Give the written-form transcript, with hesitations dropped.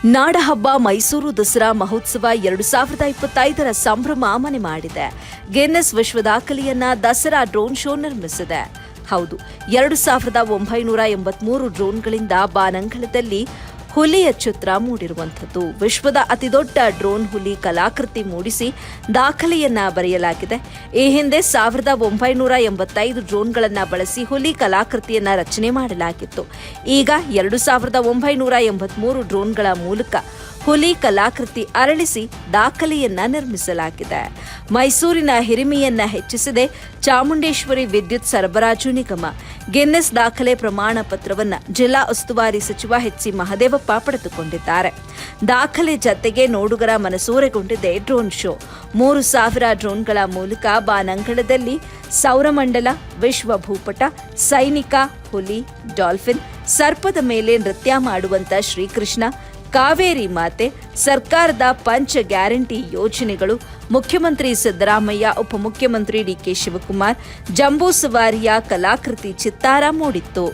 ನಾಡಹಬ್ಬ ಮೈಸೂರು ದಸರಾ ಮಹೋತ್ಸವ 2025ರ ಸಂಭ್ರಮ ಮನೆ ಮಾಡಿದೆ. ಗಿನ್ನೆಸ್ ವಿಶ್ವ ದಾಖಲೆಯನ್ನ ದಸರಾ ಡ್ರೋನ್ ಶೋ ನಿರ್ಮಿಸಿದೆ. ಹೌದು, 2983 ಡ್ರೋನ್ಗಳಿಂದ ಬಾನಂಗಳದಲ್ಲಿ ಹುಲಿಯ ಚಿತ್ರ ಮೂಡಿರುವಂಥದ್ದು. ವಿಶ್ವದ ಅತಿದೊಡ್ಡ ಡ್ರೋನ್ ಹುಲಿ ಕಲಾಕೃತಿ ಮೂಡಿಸಿ ದಾಖಲೆಯನ್ನ ಬರೆಯಲಾಗಿದೆ. ಈ ಹಿಂದೆ 1985 ಡ್ರೋನ್ಗಳನ್ನು ಬಳಸಿ ಹುಲಿ ಕಲಾಕೃತಿಯನ್ನ ರಚನೆ ಮಾಡಲಾಗಿತ್ತು. ಈಗ 2983 ಡ್ರೋನ್ಗಳ ಮೂಲಕ ಹುಲಿ ಕಲಾಕೃತಿ ಅರಳಿಸಿ ದಾಖಲೆಯನ್ನ ನಿರ್ಮಿಸಲಾಗಿದೆ. ಮೈಸೂರಿನ ಹಿರಿಮೆಯನ್ನ ಹೆಚ್ಚಿಸಿದೆ ಚಾಮುಂಡೇಶ್ವರಿ ವಿದ್ಯುತ್ ಸರಬರಾಜು ನಿಗಮ. ಗಿನ್ನೆಸ್ ದಾಖಲೆ ಪ್ರಮಾಣ ಪತ್ರವನ್ನು ಜಿಲ್ಲಾ ಉಸ್ತುವಾರಿ ಸಚಿವ ಎಚ್ ಸಿ ಮಹದೇವಪ್ಪ ಪಡೆದುಕೊಂಡಿದ್ದಾರೆ. ದಾಖಲೆ ಜತೆಗೆ ನೋಡುಗರ ಮನಸೂರೆಗೊಂಡಿದೆ ಡ್ರೋನ್ ಶೋ. 3000 ಡ್ರೋನ್ಗಳ ಮೂಲಕ ಬಾನಂಗಳದಲ್ಲಿ ಸೌರಮಂಡಲ, ವಿಶ್ವ ಭೂಪಟ, ಸೈನಿಕ, ಹುಲಿ, ಡಾಲ್ಫಿನ್, ಸರ್ಪದ ಮೇಲೆ ನೃತ್ಯ ಮಾಡುವಂತ ಶ್ರೀಕೃಷ್ಣ, ಕಾವೇರಿ ಮಾತೆ, ಸರ್ಕಾರದ ಪಂಚ ಗ್ಯಾರಂಟಿ ಯೋಜನೆಗಳು, ಮುಖ್ಯಮಂತ್ರಿ ಸಿದ್ದರಾಮಯ್ಯ, ಉಪಮುಖ್ಯಮಂತ್ರಿ ಡಿಕೆ ಶಿವಕುಮಾರ್, ಜಂಬೂ ಸವಾರಿಯ ಕಲಾಕೃತಿ ಚಿತ್ತಾರ ಮೂಡಿತ್ತು.